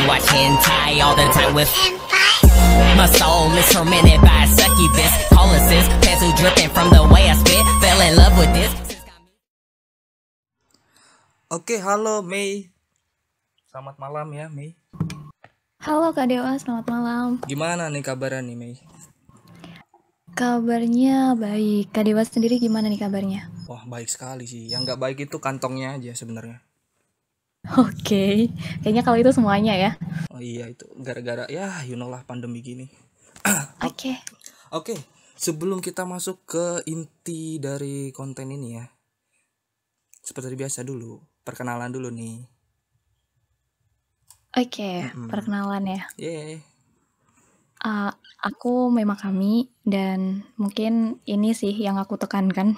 watch hentai all the time with my soul is tormented by succubus, policies, pencil dripping from the way I spit. Fell in love with this. Oke, halo Mei. Selamat malam ya, Mei. Halo Kak Dewa, selamat malam. Gimana nih kabarnya nih, Mei? Kabarnya baik. Kak Dewa sendiri gimana nih kabarnya? Wah, baik sekali sih. Yang nggak baik itu kantongnya aja sebenarnya. Oke, kayaknya kalau itu semuanya ya. Oh iya, itu gara-gara ya, you know lah pandemi gini. Oke. Oke, sebelum kita masuk ke inti dari konten ini ya, seperti biasa dulu, perkenalan dulu nih. Oke, perkenalan ya. Yeay. Aku memang kami dan mungkin ini sih yang aku tekankan.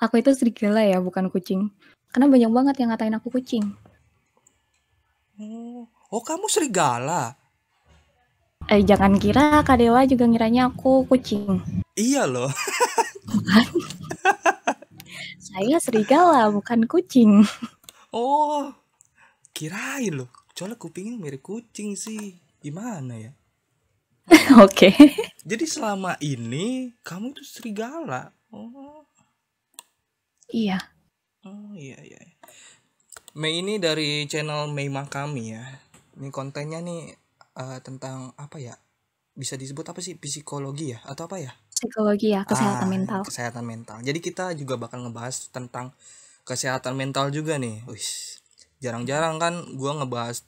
Aku itu serigala ya, bukan kucing. Karena banyak banget yang ngatain aku kucing. Oh, kamu serigala? Jangan kira Kak Dewa juga ngiranya aku kucing. Iya loh. Saya serigala, bukan kucing. Oh, kirain loh. Soalnya kupingin mirip kucing sih. Gimana ya? Oke. Jadi selama ini kamu tuh serigala. Oh. Iya. Oh iya. Mei ini dari channel Mei Makami ya. Ini kontennya nih tentang apa ya? Bisa disebut apa sih? Psikologi ya? Atau apa ya? Psikologi ya, kesehatan mental. Kesehatan mental. Jadi kita juga bakal ngebahas tentang kesehatan mental juga nih. Wih, jarang-jarang kan gua ngebahas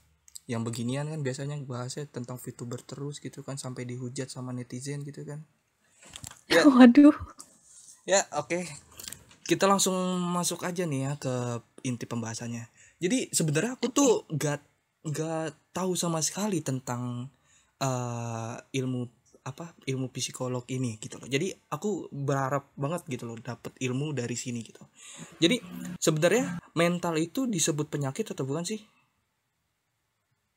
yang beginian kan, biasanya bahasnya tentang VTuber terus gitu kan, sampai dihujat sama netizen gitu kan. Ya. Waduh. Ya, oke. Kita langsung masuk aja nih ya ke inti pembahasannya. Jadi sebenarnya aku tuh gak tahu sama sekali tentang ilmu psikolog ini gitu loh. Jadi aku berharap banget gitu loh dapet ilmu dari sini gitu. Jadi sebenarnya mental itu disebut penyakit atau bukan sih?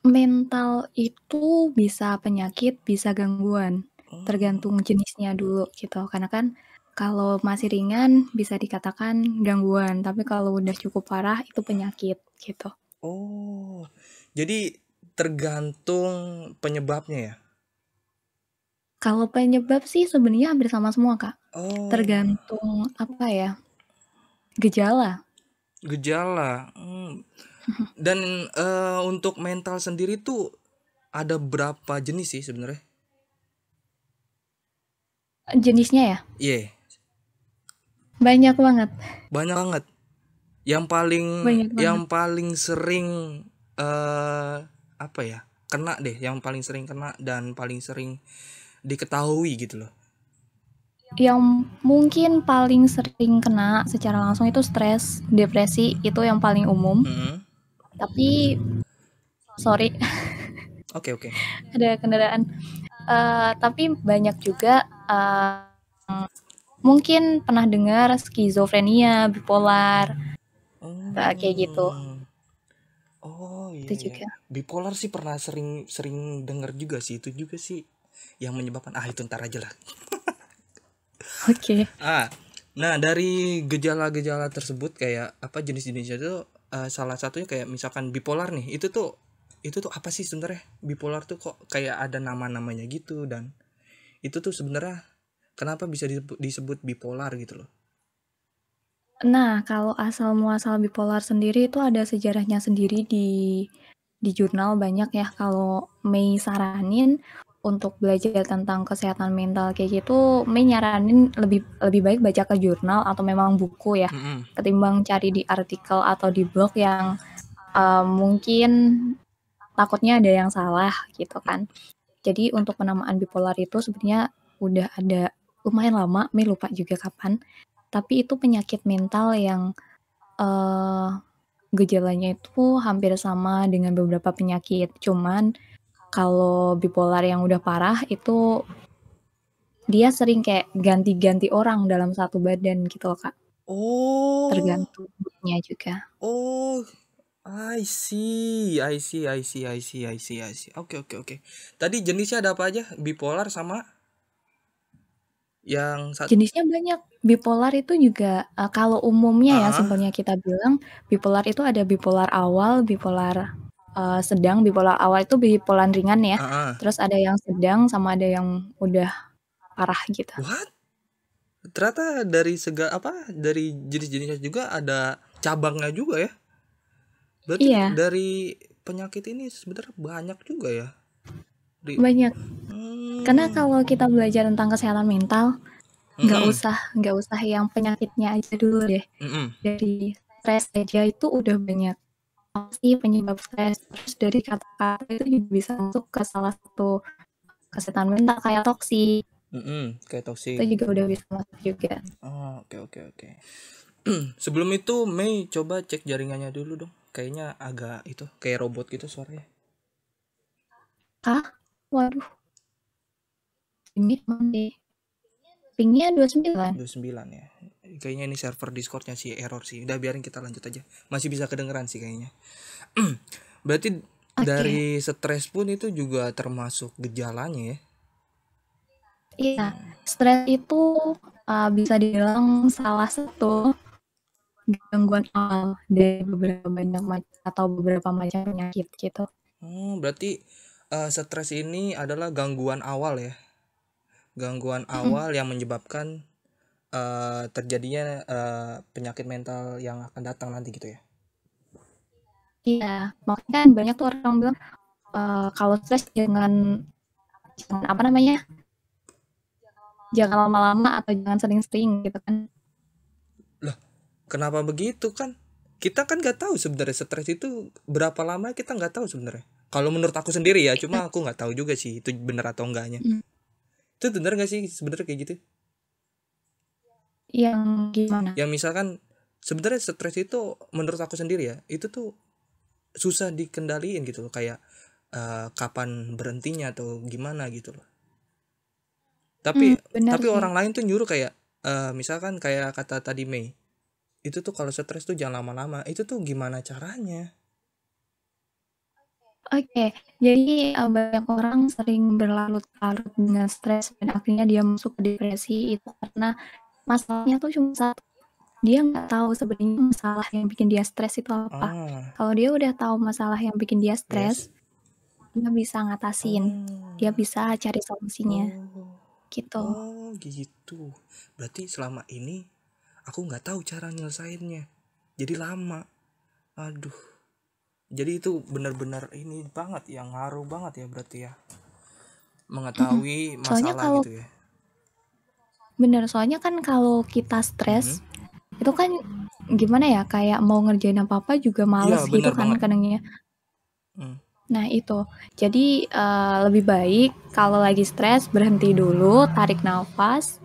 Mental itu bisa penyakit, bisa gangguan. Tergantung jenisnya dulu gitu. Karena kan kalau masih ringan bisa dikatakan gangguan, tapi kalau udah cukup parah itu penyakit gitu. Oh, jadi tergantung penyebabnya ya? Kalau penyebab sih sebenarnya hampir sama semua, Kak. Oh. Tergantung apa ya? Gejala. Dan untuk mental sendiri tuh ada berapa jenis sih sebenarnya? Jenisnya ya? Iya. Banyak banget. Yang Banyak paling sering apa ya? Kena deh, yang paling sering kena dan paling sering diketahui gitu loh. Yang mungkin paling sering kena secara langsung itu stres, depresi, itu yang paling umum. Tapi sorry. Oke. Ada kendaraan. Tapi banyak juga mungkin pernah dengar skizofrenia, bipolar, kayak gitu. Oh iya. Itu juga. Bipolar sih pernah sering dengar juga sih, itu juga sih yang menyebabkan itu ntar aja lah. Oke. Nah dari gejala-gejala tersebut kayak apa jenis-jenisnya itu salah satunya kayak misalkan bipolar nih, itu tuh apa sih sebenarnya? Bipolar tuh kok kayak ada nama-namanya gitu, dan itu tuh sebenarnya kenapa bisa disebut bipolar gitu loh? Nah, kalau asal muasal bipolar sendiri itu ada sejarahnya sendiri di jurnal banyak ya. Kalau Mei saranin untuk belajar tentang kesehatan mental kayak gitu, Mei nyaranin lebih baik baca ke jurnal atau memang buku ya, ketimbang cari di artikel atau di blog yang mungkin takutnya ada yang salah gitu kan. Jadi untuk penamaan bipolar itu sebenarnya udah ada lumayan lama, Mei lupa juga kapan. Tapi itu penyakit mental yang gejalanya itu hampir sama dengan beberapa penyakit. Cuman kalau bipolar yang udah parah itu dia sering kayak ganti-ganti orang dalam satu badan gitu loh, Kak. Oh. Tergantung moodnya juga. Oh, I see. Oke. Tadi jenisnya ada apa aja? Bipolar sama yang satu. Jenisnya banyak. Bipolar itu juga kalau umumnya ya simpelnya kita bilang bipolar itu ada bipolar awal, bipolar sedang, bipolar awal itu bipolar ringan ya. Ah, Terus ada yang sedang sama ada yang udah parah gitu. what? Ternyata dari jenis-jenisnya juga ada cabangnya juga ya. Berarti Iya, dari penyakit ini sebenarnya banyak juga ya. banyak. Karena Hmm. kalau kita belajar tentang kesehatan mental, nggak Mm-mm. usah yang penyakitnya aja dulu deh. Mm-mm. Dari stres aja itu udah banyak apa sih penyebab stres. Terus dari kata-kata itu juga bisa masuk ke salah satu kesehatan mental kayak toksik. Kayak Itu toksik. juga udah bisa masuk juga. Oh, oke. Sebelum itu Mei coba cek jaringannya dulu dong. Kayaknya agak itu kayak robot gitu suaranya. Ah, waduh, ini deh. Pingnya 29. 29 ya. Kayaknya ini server Discordnya sih error sih. Udah biarin kita lanjut aja. Masih bisa kedengeran sih kayaknya. Berarti Oke, dari stres pun itu juga termasuk gejalanya ya. iya. Stres itu bisa dibilang salah satu gangguan awal dari beberapa macam penyakit gitu. Berarti stres ini adalah gangguan awal ya. Gangguan awal yang menyebabkan terjadinya penyakit mental yang akan datang nanti gitu ya. Iya, makanya kan banyak tuh orang bilang kalau stres jangan apa namanya, jangan lama-lama atau jangan sering-sering gitu kan. Loh, kenapa begitu kan? Kita kan nggak tahu sebenarnya stres itu berapa lama, kita nggak tahu sebenarnya. Kalau menurut aku sendiri ya, cuma aku nggak tahu juga sih itu benar atau enggaknya. Mm. Itu benar nggak sih sebenarnya kayak gitu? Yang gimana? Yang misalkan sebenarnya stres itu menurut aku sendiri ya, itu tuh susah dikendaliin gitu loh, kayak kapan berhentinya atau gimana gitu loh. Tapi Benar sih. orang lain tuh nyuruh kayak misalkan kayak kata tadi Mei, itu tuh kalau stres tuh jangan lama-lama. Itu tuh gimana caranya? Oke, jadi banyak orang sering berlarut-larut dengan stres dan akhirnya dia masuk ke depresi itu karena masalahnya tuh cuma satu. Dia nggak tahu sebenarnya masalah yang bikin dia stres itu apa. Ah, Kalau dia udah tahu masalah yang bikin dia yes. stres, dia bisa ngatasin. Dia Oh. bisa cari solusinya. Oh. Gitu. Oh, gitu. Berarti selama ini aku nggak tahu cara nyelesainnya. Jadi lama. Aduh. Jadi itu benar-benar ini banget yang ngaruh banget ya berarti ya. Mengetahui Soalnya masalah kalau gitu ya. soalnya kan kalau kita Mhm. stres, itu kan gimana ya, kayak mau ngerjain apa-apa juga Iya, males gitu benar kan banget. kadangnya. Hmm. Nah itu, jadi lebih baik kalau lagi stres berhenti dulu, tarik nafas,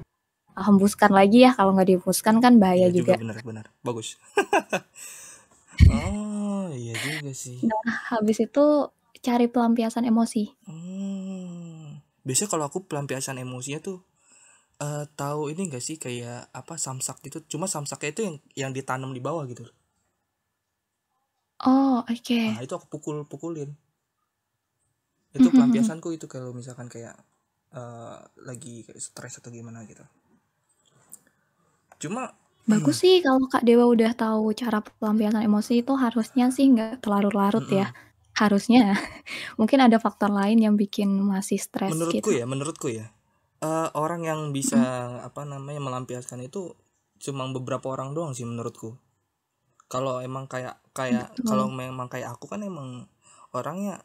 hembuskan lagi ya, kalau nggak dihembuskan kan bahaya Iya juga juga. benar-benar. Bagus. Oh, iya juga sih. Nah, habis itu cari pelampiasan emosi. Biasanya kalau aku pelampiasan emosinya tuh tahu ini enggak sih kayak apa samsak gitu. Cuma samsaknya itu yang ditanam di bawah gitu. Oh, oke. Ah, itu aku pukulin. Itu pelampiasanku itu kalau misalkan kayak lagi kayak stres atau gimana gitu. Cuma Bagus sih kalau Kak Dewa udah tahu cara pelampiasan emosi itu harusnya sih nggak terlarut-larut ya. Harusnya. Mungkin ada faktor lain yang bikin masih stres gitu. menurutku ya orang yang bisa apa namanya melampiaskan itu cuma beberapa orang doang sih menurutku. Kalau emang kayak kalau Betul. memang kayak aku kan emang orangnya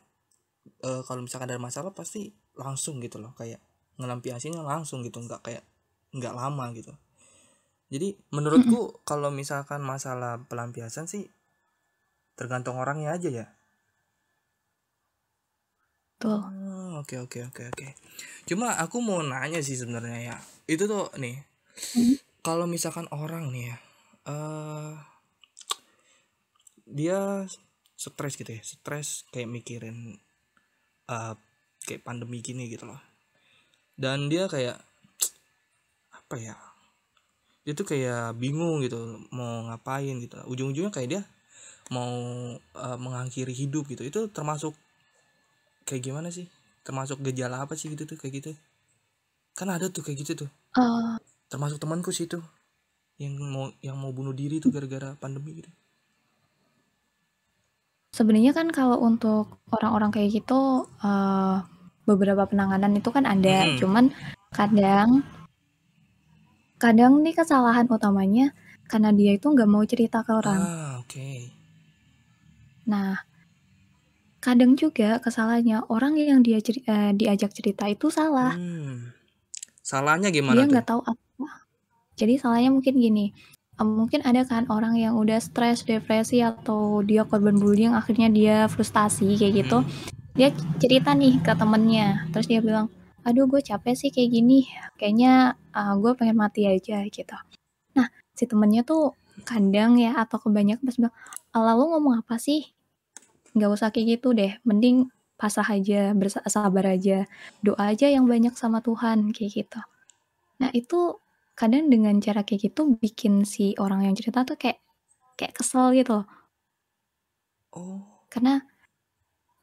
kalau misalkan ada masalah pasti langsung gitu loh, kayak ngelampiasinnya langsung gitu, nggak lama gitu. Jadi menurutku kalau misalkan masalah pelampiasan sih tergantung orangnya aja ya. Betul. Oke. Cuma aku mau nanya sih sebenarnya ya. Itu tuh nih, kalau misalkan orang nih ya, dia stres gitu ya, stres kayak mikirin eh, kayak pandemi gini gitu loh. Dan dia kayak apa ya? Dia tuh kayak bingung gitu mau ngapain gitu. Ujung-ujungnya kayak dia mau mengakhiri hidup gitu. Itu termasuk kayak gimana sih? Termasuk gejala apa sih gitu tuh kayak gitu? Kan ada tuh kayak gitu tuh. Eh, Termasuk temanku sih tuh yang mau bunuh diri tuh gara-gara pandemi gitu. Sebenarnya kan kalau untuk orang-orang kayak gitu beberapa penanganan itu kan ada, cuman kadang nih kesalahan utamanya karena dia itu nggak mau cerita ke orang. Oke. Nah, kadang juga kesalahannya orang yang diajak cerita itu salah. Salahnya Dia gimana tuh? nggak tahu apa. Jadi salahnya mungkin gini, mungkin ada kan orang yang udah stres, depresi, atau dia korban bullying, akhirnya dia frustasi kayak gitu. Dia cerita nih ke temennya, terus dia bilang, aduh gue capek sih kayak gini, kayaknya gue pengen mati aja gitu. Nah, si temennya tuh kadang ya, atau kebanyakan pas bilang, lalu ngomong apa sih? Nggak usah kayak gitu deh, mending pasrah aja, bersabar aja, doa aja yang banyak sama Tuhan, kayak gitu. Nah, itu kadang dengan cara kayak gitu bikin si orang yang cerita tuh kayak kesel gitu loh. Karena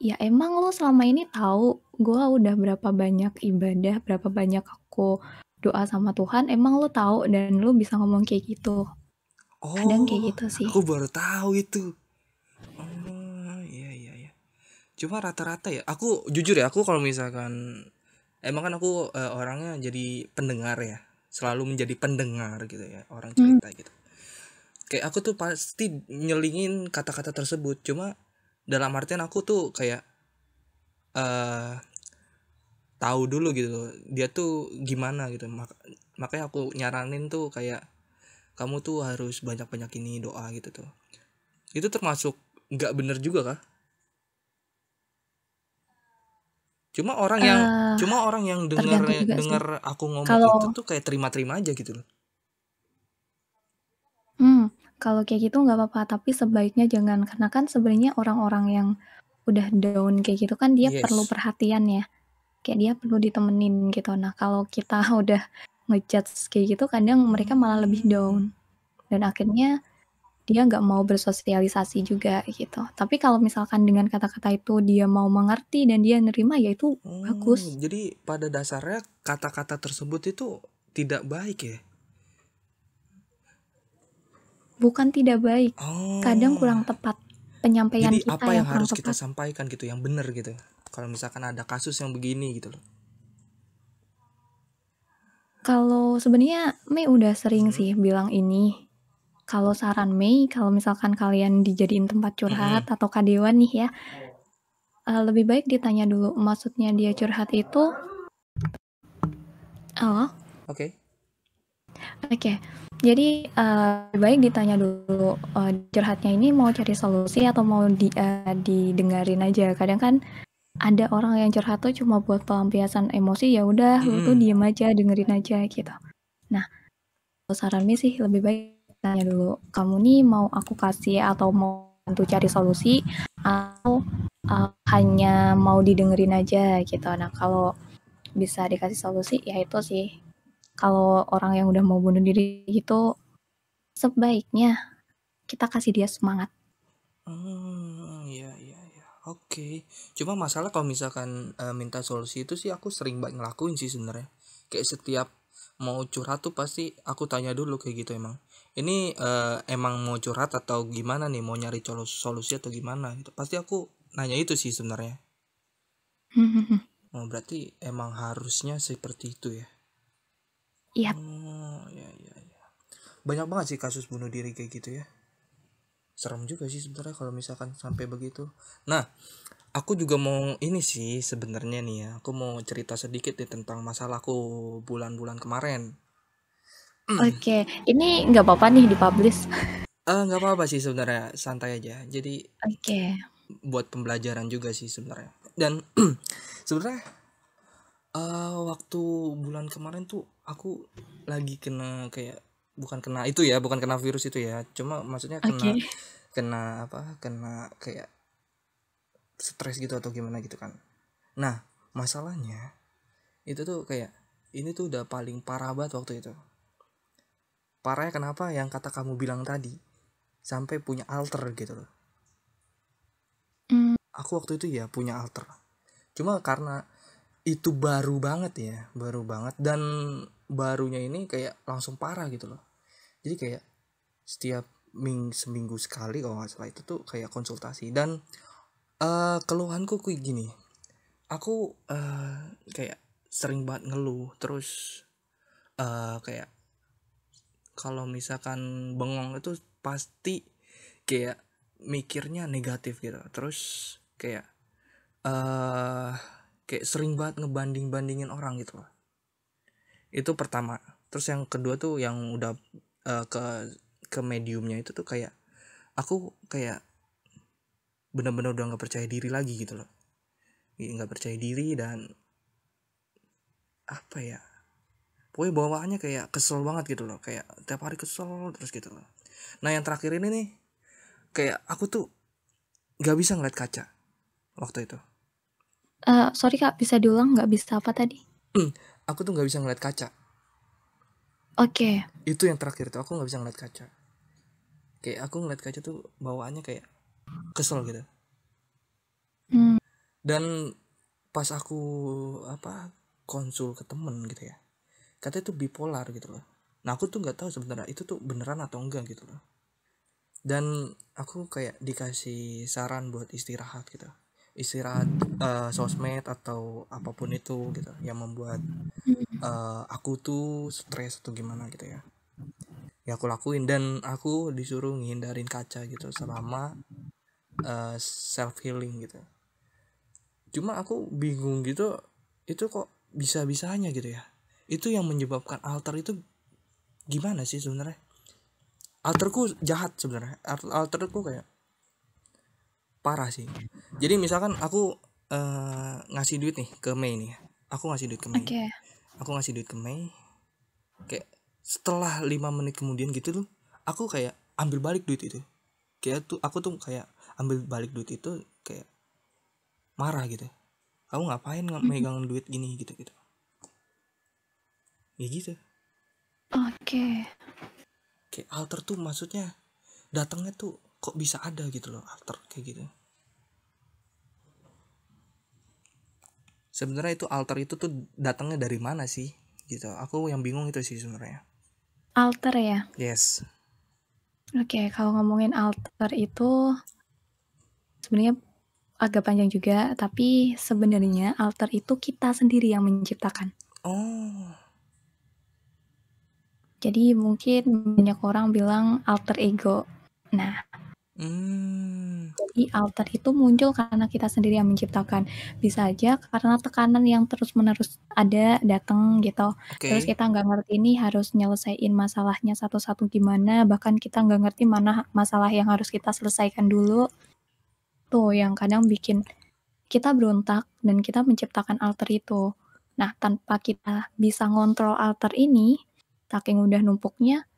ya emang lu selama ini tahu gue udah berapa banyak ibadah, berapa banyak aku doa sama Tuhan, emang lu tahu dan lu bisa ngomong kayak gitu. Kadang kayak gitu sih. Aku baru tahu itu. Iya. Cuma rata-rata ya, aku jujur ya, aku kalau misalkan emang kan aku orangnya jadi pendengar ya, selalu menjadi pendengar gitu ya, orang cerita gitu. Kayak aku tuh pasti nyelingin kata-kata tersebut, cuma dalam artian aku tuh kayak tahu dulu gitu dia tuh gimana gitu. Makanya aku nyaranin tuh kayak kamu tuh harus banyak-banyak ini doa gitu tuh. Itu termasuk nggak bener juga kah? Cuma orang yang Tergantung juga sih. denger aku ngomong Kalau itu tuh kayak terima-terima aja gitu loh. kalau kayak gitu nggak apa-apa, tapi sebaiknya jangan, karena kan sebenarnya orang-orang yang udah down kayak gitu kan dia perlu Yes. perhatian ya. Kayak dia perlu ditemenin gitu. Nah, kalau kita udah ngejudge kayak gitu, kadang mereka malah lebih down. Dan akhirnya dia nggak mau bersosialisasi juga gitu. Tapi kalau misalkan dengan kata-kata itu dia mau mengerti dan dia nerima, ya itu bagus. Jadi pada dasarnya kata-kata tersebut itu tidak baik ya? Bukan tidak baik, kadang kurang tepat. Penyampaian Jadi kita apa yang yang kurang harus kita tepat. sampaikan gitu, yang benar gitu. Kalau misalkan ada kasus yang begini gitu loh. Kalau sebenarnya Mei udah sering sih bilang ini. Kalau saran Mei, kalau misalkan kalian dijadiin tempat curhat atau kadewan nih ya, lebih baik ditanya dulu maksudnya dia curhat itu. Halo? Oke. Oke. Jadi lebih baik ditanya dulu curhatnya ini mau cari solusi atau mau didengarin aja. Kadang kan ada orang yang curhat tuh cuma buat pelampiasan emosi, ya udah lu tuh diem aja, dengerin aja gitu. Nah, saran Mei sih lebih baik tanya dulu, kamu nih mau aku kasih atau mau bantu cari solusi atau hanya mau didengerin aja gitu. Nah, kalau bisa dikasih solusi ya itu sih. Kalau orang yang udah mau bunuh diri gitu, sebaiknya kita kasih dia semangat. Iya. Oke. Cuma masalah kalau misalkan minta solusi itu sih aku sering banget ngelakuin sih sebenarnya. Kayak setiap mau curhat tuh pasti aku tanya dulu kayak gitu emang. Ini emang mau curhat atau gimana nih, mau nyari solusi atau gimana gitu. Pasti aku nanya itu sih sebenarnya. Oh, berarti emang harusnya seperti itu ya. Iya. Iya. Banyak banget sih kasus bunuh diri kayak gitu ya. Serem juga sih sebenarnya kalau misalkan sampai begitu. Nah, aku juga mau ini sih sebenarnya nih ya. Aku mau cerita sedikit nih tentang masalahku bulan-bulan kemarin. Oke, ini nggak apa-apa nih dipublish. Nggak apa-apa sih sebenarnya, santai aja. Jadi Oke. buat pembelajaran juga sih sebenarnya. Dan sebenarnya waktu bulan kemarin tuh aku lagi kena kayak bukan kena virus itu ya. Cuma maksudnya Oke. kena apa? Kena kayak stres gitu atau gimana gitu kan. Nah, masalahnya itu tuh kayak ini tuh udah paling parah banget waktu itu. Parahnya kenapa? Yang kata kamu bilang tadi, sampai punya alter gitu loh. Aku waktu itu ya punya alter. Cuma karena itu baru banget ya, baru banget, dan barunya ini kayak langsung parah gitu loh. Jadi kayak setiap seminggu sekali kalau nggak salah, itu tuh kayak konsultasi. Dan keluhanku kayak gini, aku kayak sering banget ngeluh, terus kayak kalau misalkan bengong itu pasti kayak mikirnya negatif gitu, terus kayak kayak sering banget ngebanding-bandingin orang gitu loh. Itu pertama. Terus yang kedua tuh yang udah ke mediumnya itu tuh kayak aku kayak benar-benar udah nggak percaya diri lagi gitu loh, nggak percaya diri. Dan apa ya, pokoknya bawaannya kayak kesel banget gitu loh, kayak tiap hari kesel terus gitu loh. Nah yang terakhir ini nih, kayak aku tuh nggak bisa ngeliat kaca waktu itu. Sorry Kak, bisa diulang nggak bisa apa tadi? Aku tuh nggak bisa ngeliat kaca. Oke. Itu yang terakhir tuh aku nggak bisa ngeliat kaca. Kayak aku ngeliat kaca tuh bawaannya kayak kesel gitu. Dan pas aku konsul ke temen gitu ya, katanya tuh bipolar gitu loh. Nah aku tuh nggak tahu sebenarnya itu tuh beneran atau enggak gitu loh. Dan aku kayak dikasih saran buat istirahat gitu, istirahat sosmed atau apapun itu gitu yang membuat aku tuh stres atau gimana gitu ya. Ya aku lakuin, dan aku disuruh ngindarin kaca gitu selama self healing gitu. Cuma aku bingung gitu, itu kok bisa-bisanya gitu ya. Itu yang menyebabkan alter itu gimana sih sebenarnya? Alterku jahat sebenarnya. Alterku kayak parah sih. Jadi misalkan aku ngasih duit nih ke Mei nih. Aku ngasih duit ke Mei. Oke. Aku ngasih duit ke Mei. Kayak setelah 5 menit kemudian gitu tuh, aku kayak ambil balik duit itu. Kayak tuh aku tuh kayak ambil balik duit itu, kayak marah gitu. Kamu ngapain megang duit gini gitu. Ya gitu. Oke. Kayak alter tuh maksudnya datangnya tuh kok bisa ada gitu loh, alter kayak gitu. Sebenarnya itu alter itu tuh datangnya dari mana sih gitu. Aku yang bingung itu sih sebenarnya. Alter ya. Yes. Oke, kalau ngomongin alter itu sebenarnya agak panjang juga, tapi sebenarnya alter itu kita sendiri yang menciptakan. Oh. Jadi mungkin banyak orang bilang alter ego. Nah, jadi alter itu muncul karena kita sendiri yang menciptakan. Bisa aja karena tekanan yang terus-menerus ada datang gitu. Terus kita nggak ngerti ini harus nyelesain masalahnya satu-satu gimana, bahkan kita nggak ngerti mana masalah yang harus kita selesaikan dulu. Tuh yang kadang bikin kita berontak dan kita menciptakan alter itu. Nah, tanpa kita bisa ngontrol alter ini, saking udah numpuknya,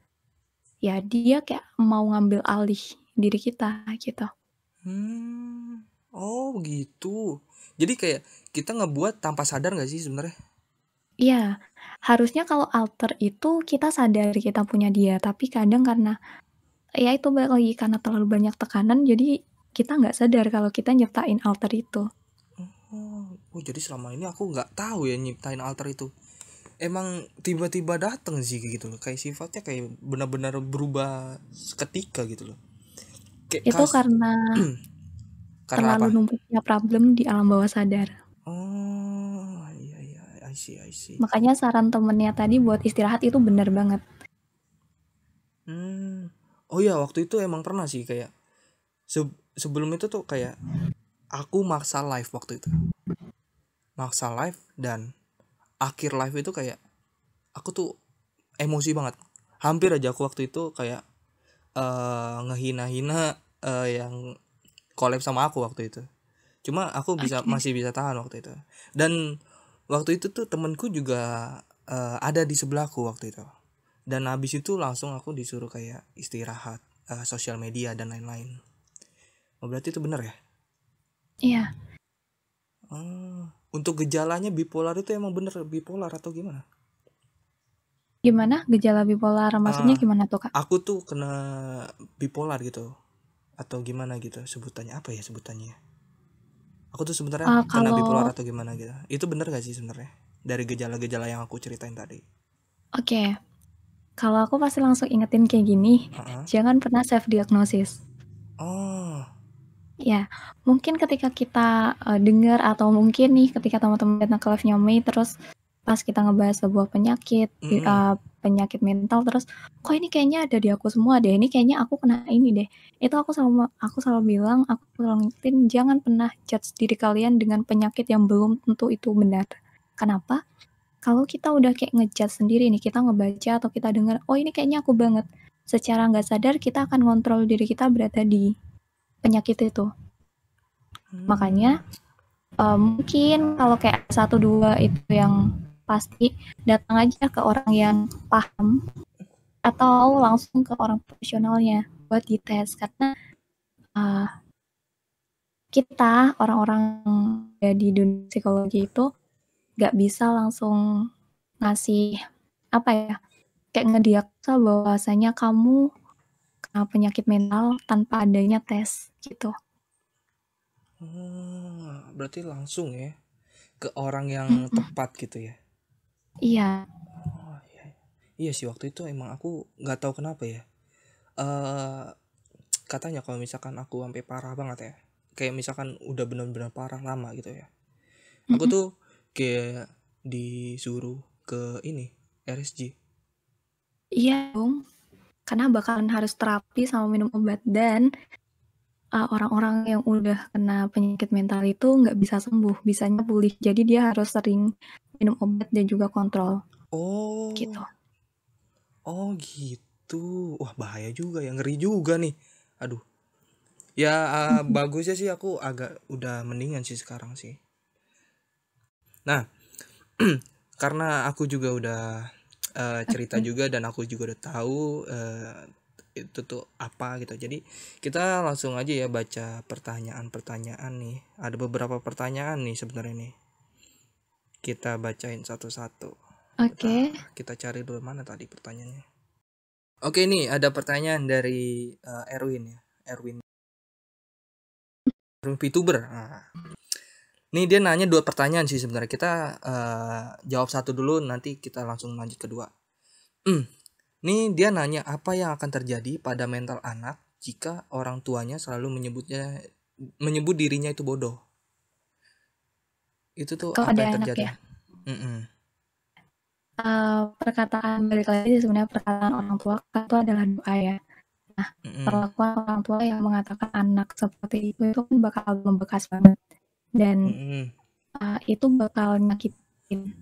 ya dia kayak mau ngambil alih diri kita gitu. Oh gitu. Jadi kayak kita ngebuat tanpa sadar gak sih sebenarnya? Iya, harusnya kalau alter itu kita sadari kita punya dia, tapi kadang karena ya itu balik lagi karena terlalu banyak tekanan, jadi kita nggak sadar kalau kita nyiptain alter itu. Oh jadi selama ini aku nggak tahu ya nyiptain alter itu. Emang tiba-tiba dateng sih gitu loh. Kayak sifatnya kayak benar-benar berubah seketika gitu loh. Kayak Itu karena karena terlalu apa? numpuknya problem di alam bawah sadar. Oh iya, I see. Makanya saran temennya tadi buat istirahat itu benar banget. Oh iya, waktu itu emang pernah sih kayak sebelum itu tuh kayak aku maksa live waktu itu. Maksa live, dan akhir live itu kayak aku tuh emosi banget. Hampir aja aku waktu itu kayak ngehina-hina yang collab sama aku waktu itu. Cuma aku masih bisa tahan waktu itu. Dan waktu itu tuh temenku juga ada di sebelahku waktu itu. Dan habis itu langsung aku disuruh kayak istirahat sosial media dan lain-lain. Oh berarti itu benar ya? Iya. Untuk gejalanya bipolar itu emang bener bipolar atau gimana? Gimana gejala bipolar? Maksudnya gimana tuh, Kak? Aku tuh kena bipolar gitu. Atau gimana gitu sebutannya, apa ya sebutannya? Aku tuh sebenarnya kena bipolar atau gimana gitu. Itu bener gak sih sebenarnya? Dari gejala-gejala yang aku ceritain tadi. Oke. Kalau aku pasti langsung ingetin kayak gini, Heeh. jangan pernah self diagnosis. Oh. Ya, mungkin ketika kita dengar atau mungkin nih ketika teman-teman datang ke live-nya Mei terus pas kita ngebahas sebuah penyakit, Mm-mm. penyakit mental terus kok ini kayaknya ada di aku semua deh, ini kayaknya aku kena ini deh. Itu aku selalu bilang, aku selalu ngingetin jangan pernah judge diri kalian dengan penyakit yang belum tentu itu benar. Kenapa? Kalau kita udah kayak ngejudge sendiri nih, kita ngebaca atau kita dengar, oh ini kayaknya aku banget. Secara nggak sadar kita akan ngontrol diri kita berada di penyakit itu. Makanya mungkin kalau kayak 1-2 itu yang pasti datang aja ke orang yang paham atau langsung ke orang profesionalnya buat dites karena kita orang-orang di dunia psikologi itu nggak bisa langsung ngasih apa ya kayak ngediagnosa bahwasanya kamu kena penyakit mental tanpa adanya tes gitu. Berarti langsung ya ke orang yang tepat gitu ya. Iya. Oh, iya. Iya sih waktu itu emang aku nggak tahu kenapa ya. Katanya kalau misalkan aku sampai parah banget ya, kayak misalkan udah benar-benar parah lama gitu ya, aku tuh kayak disuruh ke ini RSJ. Iya dong. Karena bakalan harus terapi sama minum obat dan orang-orang yang udah kena penyakit mental itu nggak bisa sembuh, bisanya pulih. Jadi dia harus sering minum obat dan juga kontrol gitu. Oh gitu. Wah bahaya juga ya, ngeri juga nih. Aduh. Ya bagusnya sih aku agak udah mendingan sih sekarang sih. Nah, karena aku juga udah cerita juga dan aku juga udah tahu itu tuh apa gitu. Jadi kita langsung aja ya baca pertanyaan-pertanyaan nih. Ada beberapa pertanyaan nih sebenarnya nih. Kita bacain satu-satu. Oke. Kita cari dulu mana tadi pertanyaannya. Oke nih ada pertanyaan dari Erwin ya. Erwin VTuber. Nah, nih dia nanya 2 pertanyaan sih sebenarnya. Kita jawab satu dulu nanti kita langsung lanjut kedua. Nih dia nanya apa yang akan terjadi pada mental anak jika orang tuanya selalu menyebut dirinya itu bodoh. Itu tuh Kalau apa ada yang anak terjadi? ya, perkataan balik lagi sebenarnya perkataan orang tua kan itu adalah doa ya. Nah, perlakuan orang tua yang mengatakan anak seperti itu kan bakal membekas banget dan itu bakal nyakitin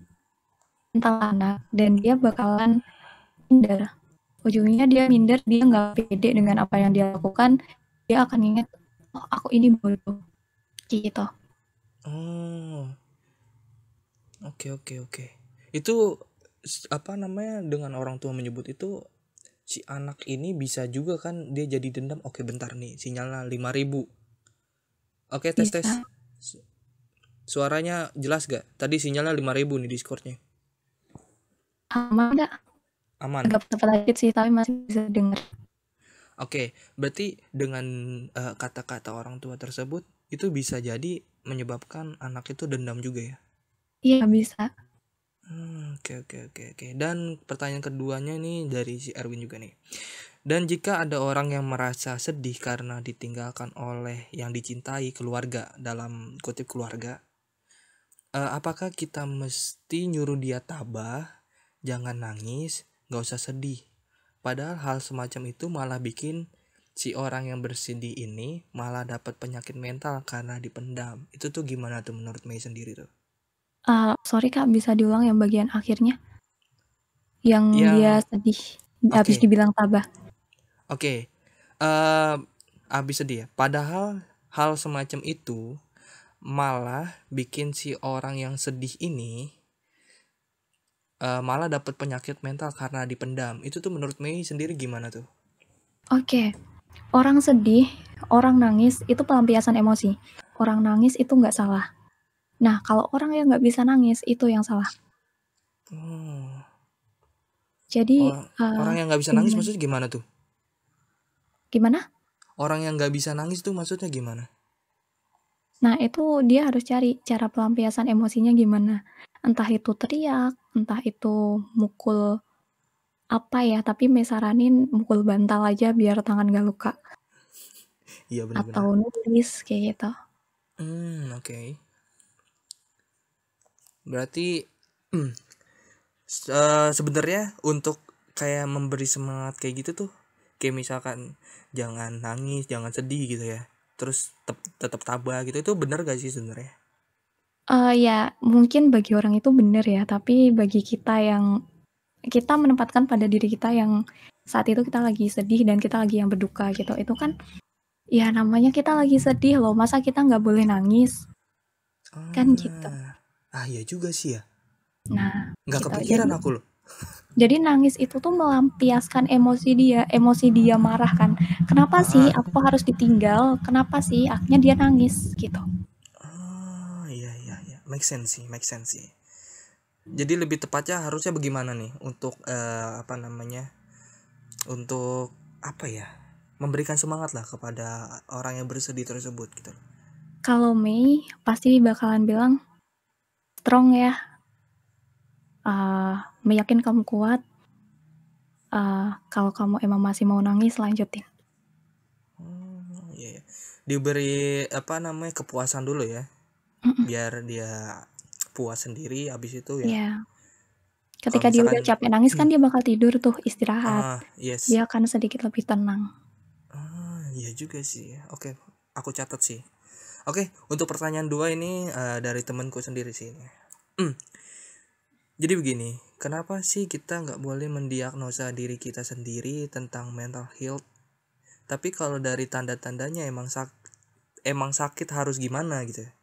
mental anak dan dia bakalan minder. Ujungnya dia minder, dia nggak pede dengan apa yang dia lakukan, dia akan ingat, oh aku ini bodoh, gitu. Oke. Itu apa namanya dengan orang tua menyebut itu si anak ini bisa juga kan dia jadi dendam. Oke bentar nih sinyalnya 5.000. Oke tes. Bisa. Suaranya jelas gak? Tadi sinyalnya 5.000 nih Discordnya. Aman nggak? Aman. Agak sedikit sih, tapi masih bisa dengar. Oke, berarti dengan kata-kata orang tua tersebut itu bisa jadi menyebabkan anak itu dendam juga ya? Iya bisa. Oke. Dan pertanyaan keduanya nih dari si Erwin juga nih. Dan jika ada orang yang merasa sedih karena ditinggalkan oleh yang dicintai keluarga, dalam kutip keluarga, apakah kita mesti nyuruh dia tabah, jangan nangis, gak usah sedih? Padahal hal semacam itu malah bikin si orang yang bersedih ini malah dapat penyakit mental karena dipendam. Itu tuh gimana tuh menurut Mei sendiri tuh? Sorry Kak, bisa diulang yang bagian akhirnya? Yang dia sedih, habis dibilang tabah. Oke. Habis sedih ya. Padahal hal semacam itu malah bikin si orang yang sedih ini malah dapat penyakit mental karena dipendam. Itu tuh menurut Mei sendiri gimana tuh? Oke. Orang sedih, orang nangis itu pelampiasan emosi. Orang nangis itu nggak salah. Nah, kalau orang yang nggak bisa nangis itu yang salah. Jadi Orang yang nggak bisa nangis maksudnya gimana tuh? Gimana? Orang yang nggak bisa nangis tuh maksudnya gimana? Nah, itu dia harus cari cara pelampiasan emosinya gimana. Entah itu teriak, entah itu mukul apa ya, tapi Mei saranin mukul bantal aja biar tangan gak luka. Iya benar-benar. Atau nulis kayak gitu. Oke. Berarti sebenarnya untuk kayak memberi semangat kayak gitu tuh, kayak misalkan jangan nangis, jangan sedih gitu ya. Terus tetap tabah gitu, itu benar gak sih sebenarnya? Ya mungkin bagi orang itu bener ya, tapi bagi kita menempatkan pada diri kita yang saat itu kita lagi sedih dan kita lagi yang berduka gitu. Itu kan ya namanya kita lagi sedih loh, masa kita nggak boleh nangis? Kan gitu. Iya juga sih ya. Nah, Nggak gitu. kepikiran aku loh. Jadi nangis itu tuh melampiaskan emosi dia marah kan. Kenapa sih aku harus ditinggal? Kenapa sih akhirnya dia nangis gitu. Iya. Make sense sih. Jadi lebih tepatnya harusnya bagaimana nih untuk apa namanya? Untuk apa ya? Memberikan semangat lah kepada orang yang bersedih tersebut gitu. Kalau Mei pasti bakalan bilang strong ya. Meyakin kamu kuat. Kalau kamu emang masih mau nangis lanjutin. Iya. Diberi apa namanya kepuasan dulu ya. Biar dia puas sendiri, habis itu ya. Iya. Kalau Ketika dia udah misalkan capek nangis kan dia bakal tidur tuh istirahat. yes. Dia akan sedikit lebih tenang. Iya juga sih. Oke, aku catat sih. Oke, untuk pertanyaan 2 ini dari temanku sendiri sih ini. Jadi begini, kenapa sih kita nggak boleh mendiagnosa diri kita sendiri tentang mental health? Tapi kalau dari tanda-tandanya emang sakit harus gimana gitu ya?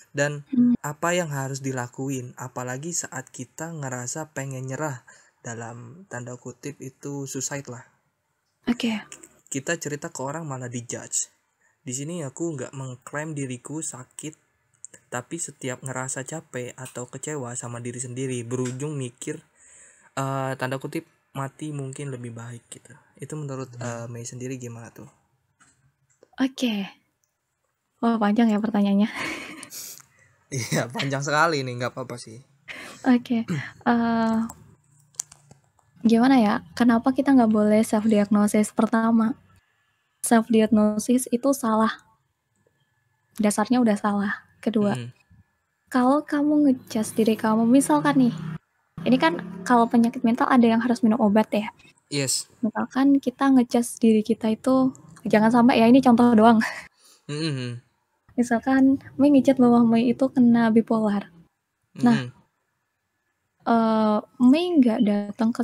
Dan apa yang harus dilakuin? Apalagi saat kita ngerasa pengen nyerah, dalam tanda kutip itu suicide lah. Oke. Kita cerita ke orang malah dijudge. Di sini aku nggak mengklaim diriku sakit, tapi setiap ngerasa capek atau kecewa sama diri sendiri berujung mikir tanda kutip mati mungkin lebih baik gitu. Itu menurut Mei sendiri gimana tuh? Oke. Wah, panjang ya pertanyaannya. Iya panjang sekali nih, nggak apa-apa sih. Oke. Gimana ya? Kenapa kita nggak boleh self diagnosis? Pertama, self diagnosis itu salah. Dasarnya udah salah. Kedua, kalau kamu ngejudge diri kamu, misalkan nih, ini kan kalau penyakit mental ada yang harus minum obat ya. Yes. Misalkan kita ngejudge diri kita itu, jangan sampai ya, ini contoh doang. Misalkan Mei ngejudge bahwa Mei itu kena bipolar. Nah, Mei nggak datang ke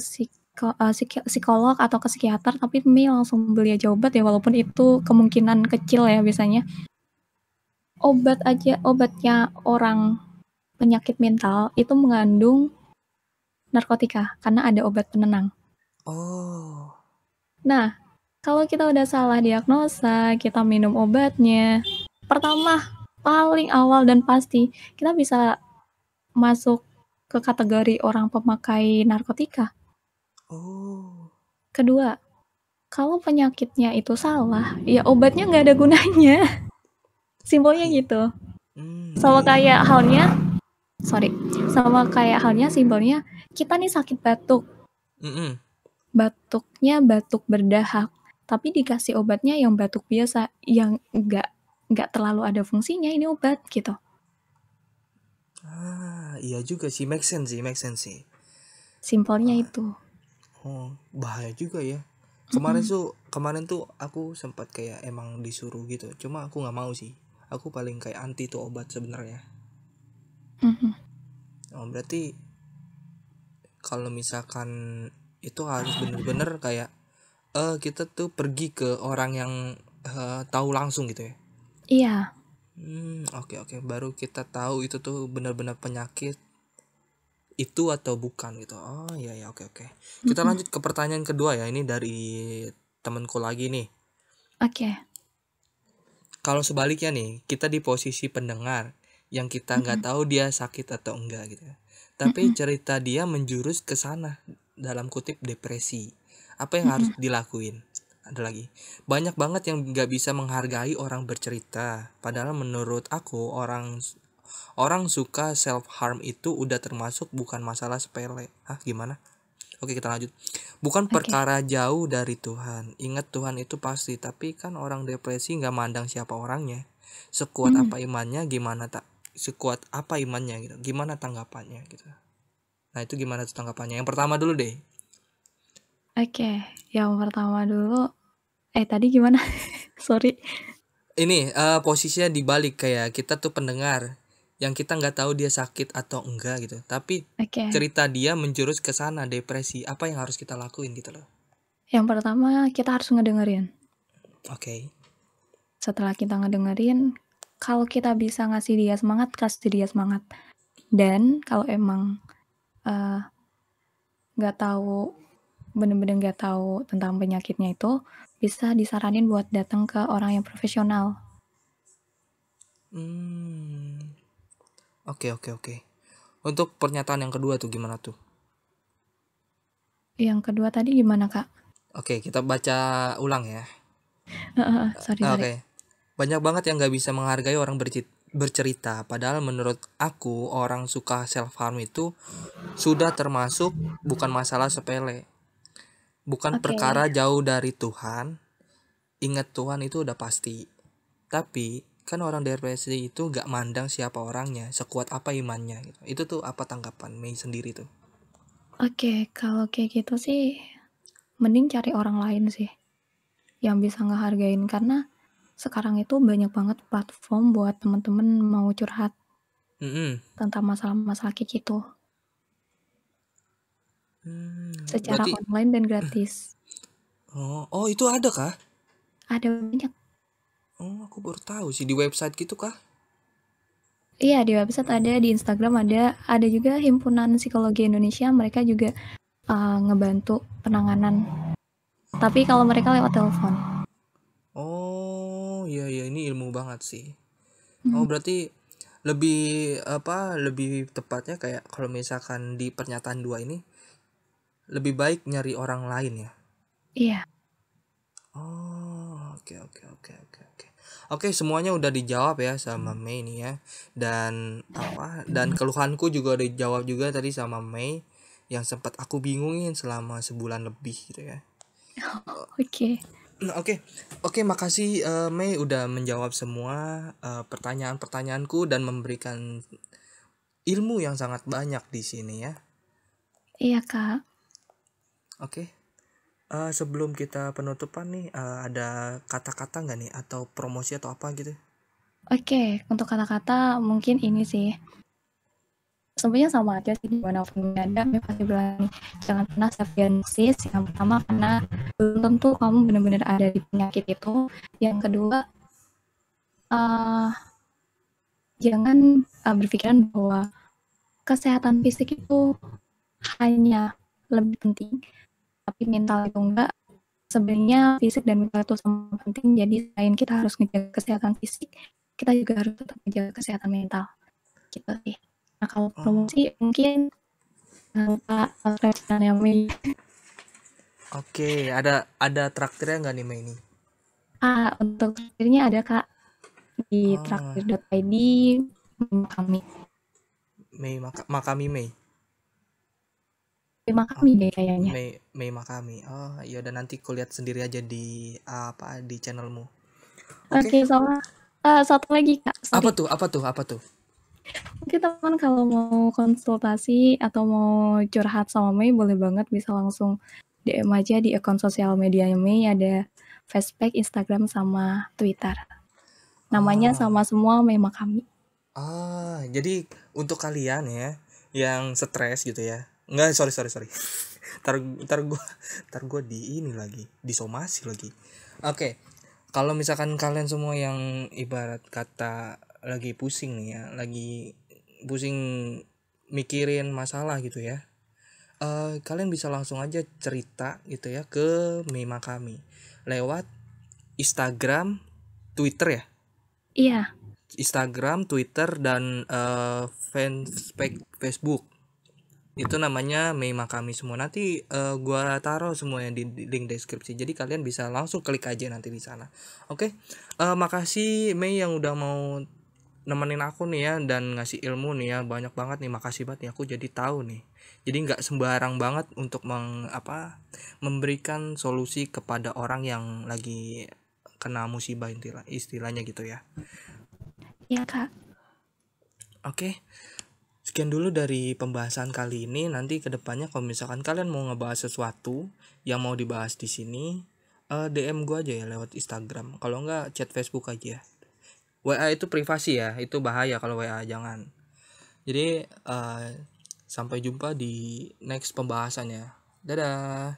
psikolog atau ke psikiater, tapi Mei langsung beli aja obat ya, walaupun itu kemungkinan kecil ya biasanya. Obatnya orang penyakit mental itu mengandung narkotika karena ada obat penenang. Nah, kalau kita udah salah diagnosa, kita minum obatnya, pertama, paling awal dan pasti, kita bisa masuk ke kategori orang pemakai narkotika. Kedua, kalau penyakitnya itu salah, ya obatnya nggak ada gunanya. Simpelnya gitu. Sama kayak halnya simpelnya, kita nih sakit batuk. Batuknya batuk berdahak, tapi dikasih obatnya yang batuk biasa, yang nggak terlalu ada fungsinya, ini obat gitu. Iya juga sih, make sense sih. Simpelnya itu. Bahaya juga ya. Kemarin tuh aku sempat kayak emang disuruh gitu, cuma aku nggak mau sih. Aku paling kayak anti tuh obat sebenarnya. Berarti kalau misalkan itu harus bener-bener kayak kita tuh pergi ke orang yang tahu langsung gitu ya. Iya. Oke. Baru kita tahu itu tuh benar-benar penyakit itu atau bukan gitu. Iya oke. Kita lanjut ke pertanyaan kedua ya. Ini dari temanku lagi nih. Oke. Kalau sebaliknya nih, kita di posisi pendengar yang kita nggak tahu dia sakit atau enggak gitu. Tapi cerita dia menjurus ke sana, dalam kutip depresi. Apa yang harus dilakuin? Ada lagi. Banyak banget yang nggak bisa menghargai orang bercerita. Padahal menurut aku orang suka self harm itu udah termasuk bukan masalah sepele. Gimana? Oke, kita lanjut. Bukan Oke. perkara jauh dari Tuhan. Ingat Tuhan itu pasti, tapi kan orang depresi nggak mandang siapa orangnya. Sekuat Hmm, apa imannya, sekuat apa imannya gitu. Gimana tanggapannya gitu. Nah, itu gimana tuh tanggapannya? Yang pertama dulu deh. oke. Yang pertama dulu, tadi gimana? Sorry. Ini posisinya dibalik, kayak kita tuh pendengar yang kita nggak tahu dia sakit atau enggak gitu. Tapi Oke. cerita dia menjurus ke sana depresi. Apa yang harus kita lakuin gitu loh. Yang pertama kita harus ngedengerin. Oke. Setelah kita ngedengerin, kalau kita bisa ngasih dia semangat, kasih dia semangat. Dan kalau emang eh, nggak tahu, bener-bener nggak tahu tentang penyakitnya itu, bisa disaranin buat datang ke orang yang profesional. Hmm. Oke, oke, oke. Untuk pernyataan yang kedua tuh gimana tuh? Yang kedua tadi gimana, Kak? Oke, kita baca ulang ya. Sorry. Oke. Banyak banget yang gak bisa menghargai orang bercerita. Padahal menurut aku orang suka self harm itu sudah termasuk bukan masalah sepele. Bukan Oke. perkara jauh dari Tuhan. Ingat Tuhan itu udah pasti. Tapi kan orang depresi itu gak mandang siapa orangnya, sekuat apa imannya gitu. Itu tuh apa tanggapan Mei sendiri tuh? Oke, kalau kayak gitu sih mending cari orang lain sih yang bisa ngehargain, karena sekarang itu banyak banget platform buat temen-temen mau curhat Mm-mm. tentang masalah-masalah kayak gitu secara Berarti online dan gratis. oh itu ada kah? Ada banyak. Oh, aku baru tahu sih, di website gitu kah? Iya, di website ada, di Instagram ada juga Himpunan Psikologi Indonesia, mereka juga ngebantu penanganan. Tapi kalau mereka lewat telepon. Oh, iya iya, ini ilmu banget sih. Oh, Hmm, berarti lebih lebih tepatnya kayak kalau misalkan di pernyataan dua ini lebih baik nyari orang lain ya. iya. Oh, oke oke oke oke oke. Oke, semuanya udah dijawab ya sama Mei nih ya. Dan keluhanku juga udah dijawab juga tadi sama Mei yang sempat aku bingungin selama sebulan lebih gitu ya. Oke. Nah, oke. Oke, makasih Mei udah menjawab semua pertanyaan-pertanyaanku dan memberikan ilmu yang sangat banyak di sini ya. Iya, Kak. Oke. Sebelum kita penutupan nih, ada kata-kata nggak nih atau promosi atau apa gitu? Oke, untuk kata-kata mungkin ini sih. Sebenarnya sama aja sih, dimanapun berada, Mei pasti bilang nih, jangan pernah self diagnosis. Yang pertama karena belum tentu kamu benar-benar ada di penyakit itu. Yang kedua, uh, jangan berpikiran bahwa kesehatan fisik itu hanya lebih penting, tapi mental itu enggak. Sebenarnya fisik dan mental itu sama penting, jadi selain kita harus ngejaga kesehatan fisik, kita juga harus tetap menjaga kesehatan mental gitu sih. Nah, kalau Oh, promosi mungkin jangan lupa subscribe channelnya Mei. oke. Ada traktirnya nggak nih Mei ini? Untuk traktirnya ada, Kak, di Oh, traktir.id kami. Makami Mei. Terima Oh, kasih deh kayaknya. Mei Makami. Oh, iya udah, nanti kulihat sendiri aja di di channelmu. Oke. Oke, sama satu lagi, Kak, Apa sorry. tuh? Apa tuh? Apa tuh? Mungkin teman kalau mau konsultasi atau mau curhat sama Mei, boleh banget bisa langsung DM aja di akun sosial media Mei, ada Facebook, Instagram, sama Twitter. Namanya Ah, sama semua, Mei Makami. jadi untuk kalian ya yang stres gitu ya. Enggak, sorry sorry sorry. Ntar gua di ini lagi, disomasi lagi. Oke. Kalau misalkan kalian semua yang ibarat kata lagi pusing nih ya, lagi pusing mikirin masalah gitu ya, kalian bisa langsung aja cerita gitu ya ke Mima kami lewat Instagram, Twitter ya, Iya, Instagram, Twitter dan Facebook. Itu namanya Mei Makami semua. Nanti gua taruh semuanya di link deskripsi. Jadi kalian bisa langsung klik aja nanti di sana. Oke. Makasih Mei yang udah mau nemenin aku nih ya dan ngasih ilmu nih ya, banyak banget nih, makasih banget nih, aku jadi tahu nih. Jadi nggak sembarang banget untuk memberikan solusi kepada orang yang lagi kena musibah istilahnya gitu ya. Ya Kak. Oke, sekian dulu dari pembahasan kali ini. Nanti kedepannya kalau misalkan kalian mau ngebahas sesuatu yang mau dibahas di sini, DM gue aja ya lewat Instagram. Kalau enggak chat Facebook aja. WA itu privasi ya, itu bahaya kalau WA, jangan. Jadi sampai jumpa di next pembahasannya. Dadah.